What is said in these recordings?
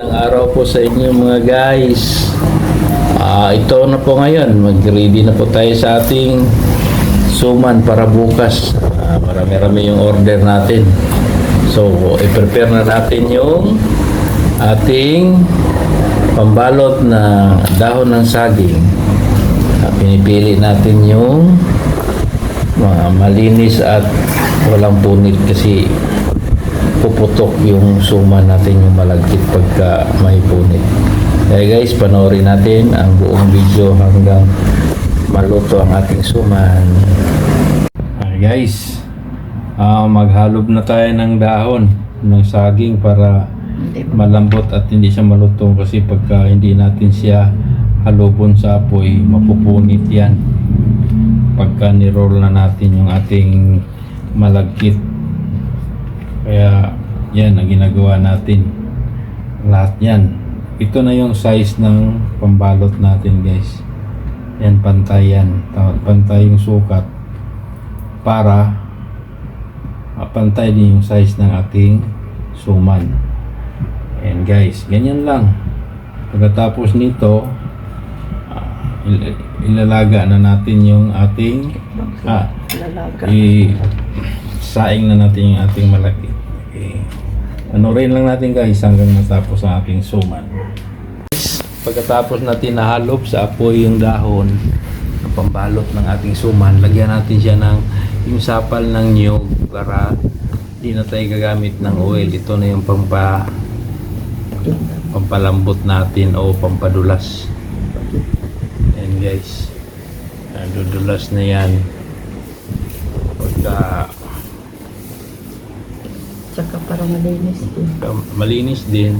Magandang araw po sa inyo mga guys. Ito na po ngayon, mag-ready na po tayo sa ating suman para bukas. Marami-rami yung order natin. So, i-prepare na natin yung ating pambalot na dahon ng saging. Pinipili natin yung malinis at walang punit kasi puputok yung suman natin, yung malagkit pagka may punit. Kaya guys, panoorin natin ang buong video hanggang maluto ang ating suman. Guys, maghalob na tayo ng dahon ng saging para malambot at hindi siya malutong, kasi pagka hindi natin siya halubon sa apoy, mapupunit yan pagka ni-roll na natin yung ating malagkit. Kaya yan ang ginagawa natin, lahat yan. Ito na yung size ng pambalot natin guys. Yan, pantay yan, pantay yung sukat para pantay din yung size ng ating suman. And guys, ganyan lang. Pagkatapos nito, ilalaga na natin yung ating saing na natin yung ating malaki. Okay. Rin lang natin guys hanggang matapos ang ating suman. Pagkatapos natin nahalob sa apoy yung dahon ng pambalot ng ating suman, lagyan natin siya ng yung sapal ng niyog para di na tayo gagamit ng oil. Ito na yung pampalambot natin o pampadulas. Yan guys, dudulas na yan pagka saka para malinis din. Malinis din.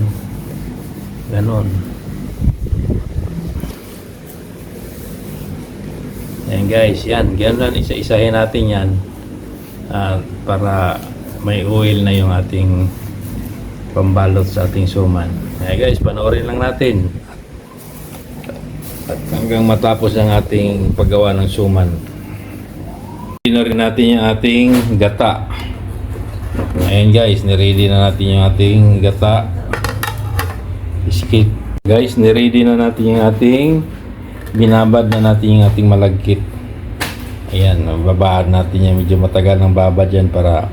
Ganon. Yan guys, yan. Ganon, isa-isahin natin yan para may oil na yung ating pambalot sa ating suman. Yan guys, panoorin lang natin at hanggang matapos ang ating paggawa ng suman. Ino rin natin yung ating gata. Ayan guys, niready na natin yung ating gata. Biscuit. Guys, niready na natin yung ating binabad na natin yung ating malagkit. Ayan, babaan natin yan. Medyo matagal ng babad yan para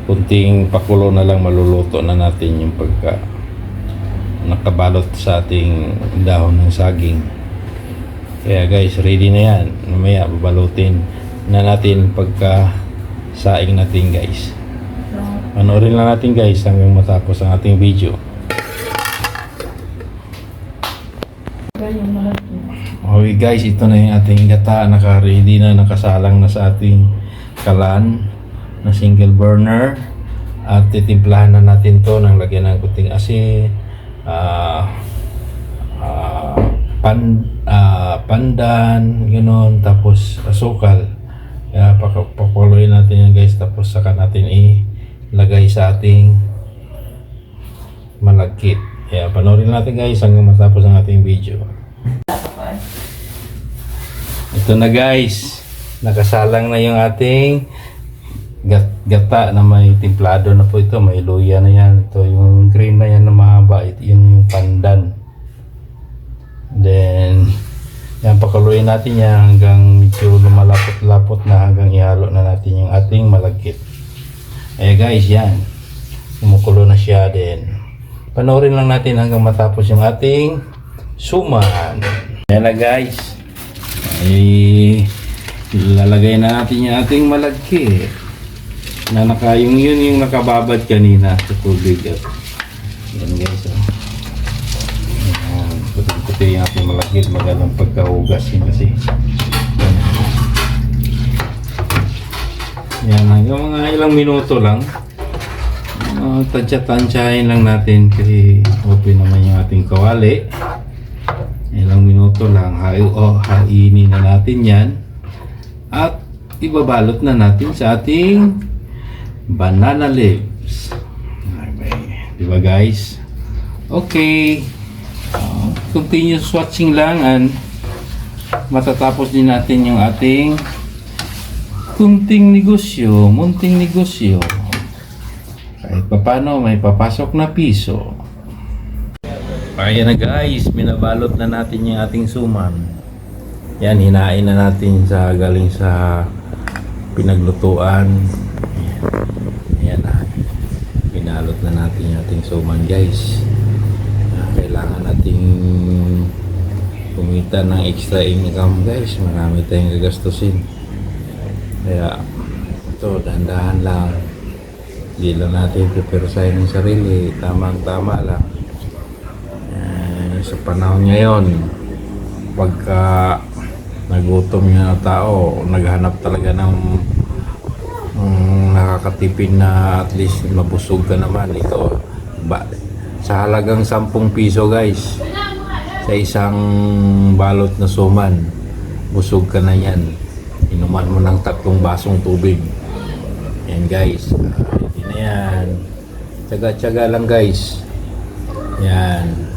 kunting pakulo na lang, maluluto na natin yung pagka nakabalot sa ating dahon ng saging. Kaya guys, ready na yan. Mamaya babalutin na natin pagka saing natin guys. Panoorin lang natin guys hanggang matapos ang ating video. Okay guys, ito na yung ating gata. Naka-ready na, nakasalang na sa ating kalan na single burner. At titimplahan na natin to ng lagyan ng kunting asin, pandan, ganoon, tapos asukal. Kaya pakuloyin natin yan guys, tapos saka natin ilagay sa ating malagkit. Kaya panoorin natin guys hanggang matapos ang ating video. Ito na guys, nakasalang na yung ating gata na may timplado na po ito. May luya na yan. Ito yung green na yan na mahaba. Ito yun yung pandan. Then yan, pakaluin natin yan hanggang medyo lumalapot-lapot na, hanggang ihalo na natin yung ating malagkit. Guys, yan, kumukulo na siya. Din panoorin lang natin hanggang matapos yung ating suman. Yan na guys, lalagay na natin yung ating malagkit na yung nakababad kanina sa tubig. Yan guys, puti-puti yung ating malagkit, magalang pagkahugas yun kasi. Yan, hanggang mga ilang minuto lang. Tansya-tansyahin lang natin kasi open naman yung ating kawali. Ilang minuto lang, hainin na natin yan at ibabalot na natin sa ating banana leaves. Okay. Diba guys? Okay. Continuous watching lang and matatapos din natin yung ating munting negosyo. Kahit paano may papasok na piso. Ayan na guys, binabalot na natin yung ating suman. Yan, hinain na natin sa galing sa pinaglutuan. Ayan na. Binalot na natin yung ating suman guys. Kailangan nating kumita ng extra income guys. Marami tayong gagastusin. Kaya ito, dahan-dahan lang. Hindi lang natin preparesahin ng sarili. Tamang-tama lang. Sa panahon ngayon, pagka nagutom yung tao, naghanap talaga ng nakakatipid na at least mabusog ka naman. Ito, sa halagang 10 piso guys, sa isang balot na suman, busog ka na yan. Inuman mo ng 3 basong tubig. Yan guys, hindi na yan. Tsaga-tsaga lang guys. Yan.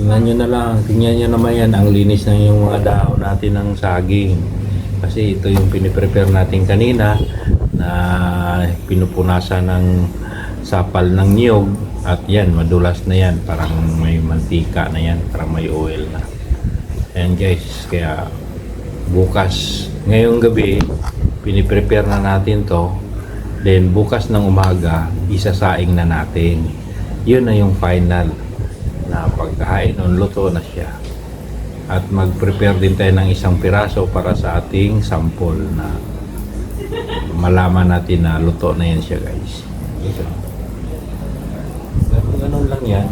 Tingnan nyo na lang, tingnan nyo naman yan, ang linis ng yung mga dahon natin ng saging. Kasi ito yung piniprepare natin kanina na pinupunasan ng sapal ng niyog. At yan, madulas na yan, parang may mantika na yan, parang may oil na. Ayan guys, kaya bukas, ngayong gabi, piniprepare na natin to. Then bukas ng umaga, isasaing na natin. Yun na yung final na pagkain nun, luto na siya. At mag-prepare din tayo ng isang piraso para sa ating sample na malaman natin na luto na yan siya guys. Ito. Ganun lang yan.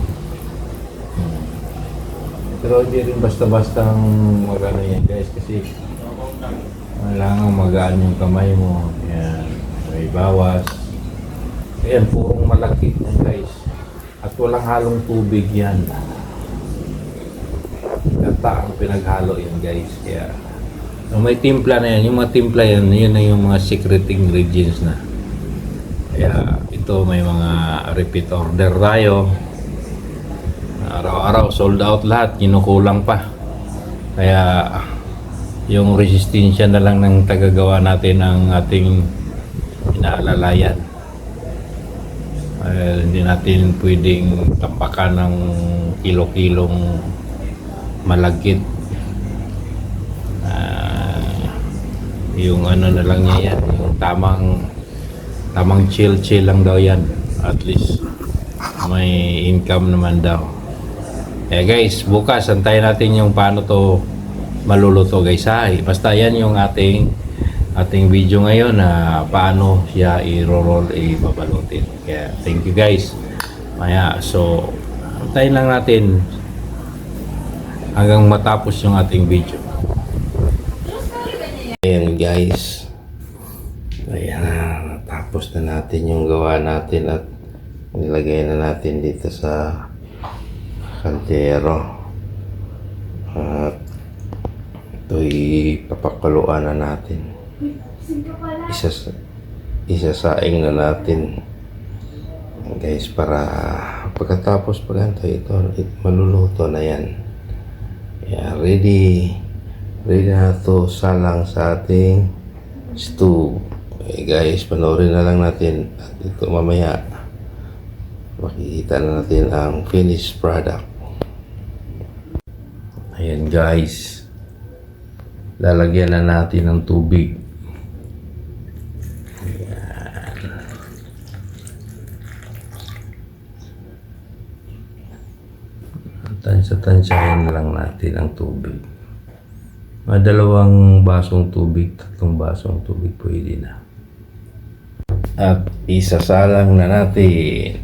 Pero hindi rin basta-bastang magano yan guys kasi kailangan magaan yung kamay mo. Yan. May bawas. Ayan, purong malaki yan guys. At walang halong tubig yan. Gata ang pinaghalo yan guys. Kaya may timpla na yan. Yung mga timpla yan, yun na yung mga secret ingredients na. Kaya ito may mga repeat order tayo. Araw-araw sold out lahat. Kinukulang pa. Kaya yung resistensya na lang ng tagagawa natin ang ating inaalalayan. Hindi natin pwedeng tampakan ng kilo-kilong malagkit. Yung ano na lang niya yan, yung tamang chill lang daw yan. At least may income naman daw. Guys, bukas antayin natin yung paano to maluluto guys ha. Basta yan yung ating video ngayon na paano siya i-roll, i-babalutin. Kaya thank you guys. Maya, so antayin lang natin hanggang matapos yung ating video. Ayan guys. Ayan, natapos na natin yung gawa natin at nilagay na natin dito sa kaldero. At ito'y papakuluan na natin. Isasaing na natin guys para pagkatapos pagkanto ito maluluto na yan. Ready na to salang sa ating stew. Guys, panoorin na lang natin at ito mamaya makikita na natin ang finished product. Ayan guys, lalagyan na natin ng tubig. Tansyahin lang natin ang tubig. Mga 2 basong tubig, 3 basong tubig pwede na. At isasalang na natin.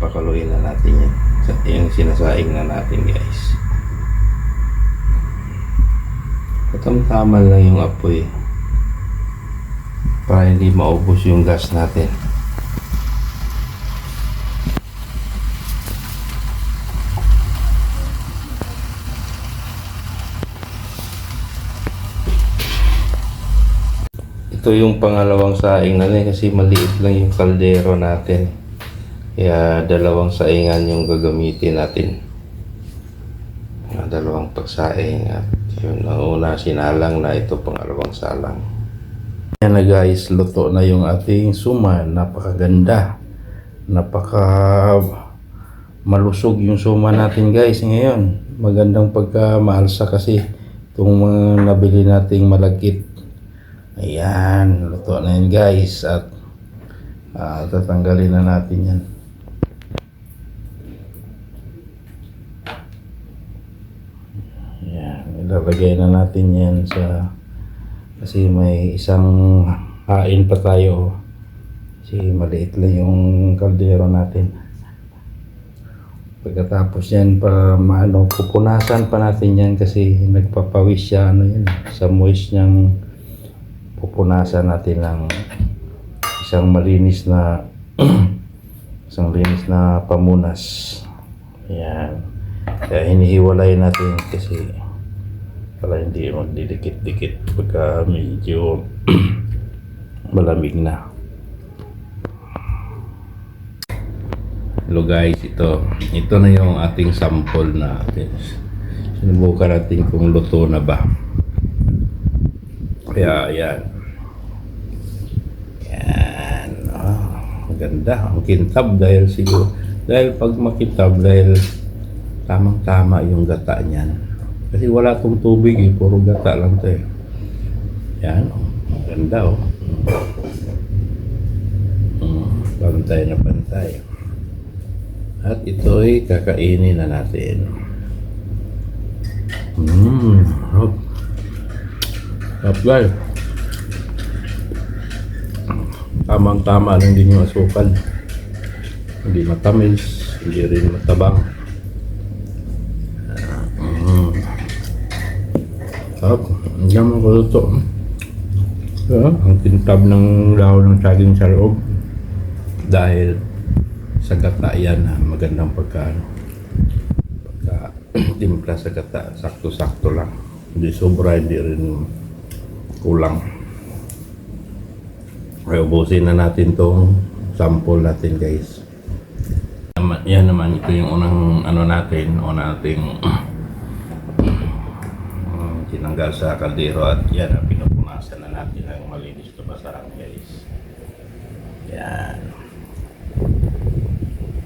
Papakuloyin na natin yan. Yung sinasaing na natin guys. Tama lang yung apoy para hindi maubos yung gas natin. Ito yung pangalawang saing natin kasi maliit lang yung kaldero natin. Kaya 2 saingan yung gagamitin natin. 2 pagsaing at yun, una sinalang na ito pangalawang salang. Yan na guys, luto na yung ating suman. Napakaganda. Napaka malusog yung suman natin guys ngayon. Magandang pagkamaalsa kasi itong mga nabili nating malagkit. Ayan, luto na yan guys. At tatanggalin na natin yan. Ayan, ilalagay na natin yan sa kasi may isang hain pa tayo kasi maliit lang yung kaldero natin. Pagkatapos yan pupunasan pa natin yan kasi nagpapawis siya sa moist niyang pupunasan natin ng isang malinis na isang linis na pamunas. Ayan, kaya hinihiwalay natin kasi para hindi magdidikit-dikit pagka medyo malamig na. Hello guys, ito na yung ating sample natin. Sinubukan natin kung luto na ba. Kaya yan. Yan. Maganda. Ang kintab dahil pag makitab dahil tamang-tama yung gata niyan. Kasi wala tong tubig puro gata lang to Yan, ganda pantay na pantay. At ito ay kakainin na natin. Sarap guys. Tamang-tama lang din yung asukal. Hindi matamis, hindi rin matabang. Diyan mo luto. Ang tintab ng dahon ng saging sa loob. Dahil sa gata yan, magandang pagka timpla sa gata. Sakto-sakto lang. Hindi sobra, hindi rin kulang. Kaya ubusin na natin tong sample natin guys. Yan naman, ito yung unang natin tinanggal sa kaldero at yan pinupunasan na natin ng malinis na basahan guys. Yan,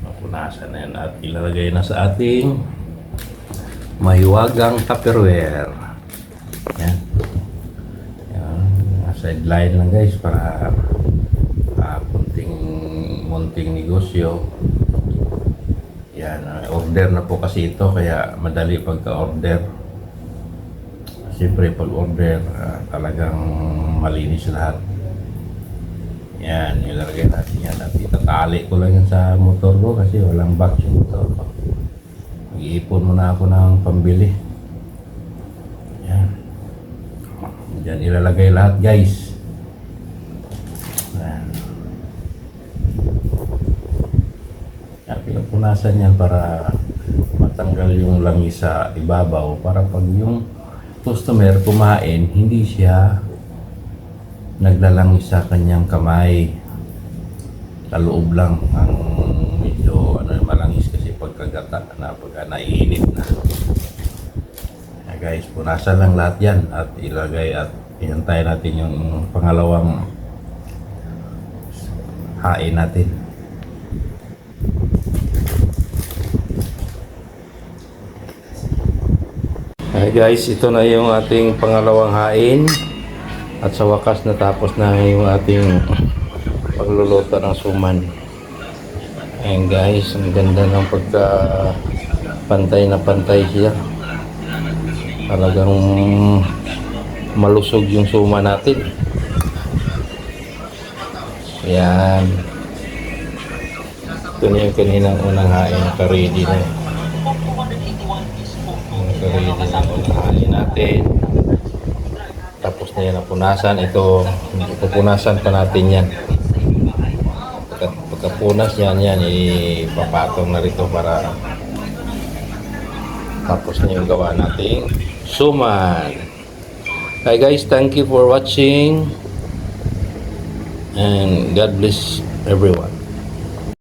mapunasan na yan at ilalagay na sa ating mahiwagang tupperware. Yan, sideline lang guys para munting negosyo. Yan, order na po kasi ito kaya madali pagka-order. Siyempre pag order talagang malinis lahat. Yan, ilalagay natin yan at itatali ko lang yan sa motor ko kasi walang box yung motor ko. Mag-iipon muna ako ng pambili. Yan, dyan ilalagay lahat guys. Yan, pinupunasan yan para matanggal yung langis sa ibabaw para pag yung customer kumain, hindi siya naglalangis sa kanyang kamay. Sa loob lang ang medyo malangis kasi pagkagata na pagka naiinit na. Guys, punasan lang lahat yan at ilagay at ihantay natin yung pangalawang hain natin. Hi guys, ito na yung ating pangalawang hain at sa wakas natapos na yung ating pagluluto ng suman. Ayan guys, ang ganda ng pagka pantay na pantay siya. Talagang malusog yung suman natin. Ayan, ito na yung kaninang unang hain, naka-ready na. Naka-ready na unang hain natin. Tapos na yan napunasan. Pupunasan pa natin yan. Pagkapunas yan, ipapatong na rito para tapos na yung gawa nating suman. Hi guys, thank you for watching and God bless everyone.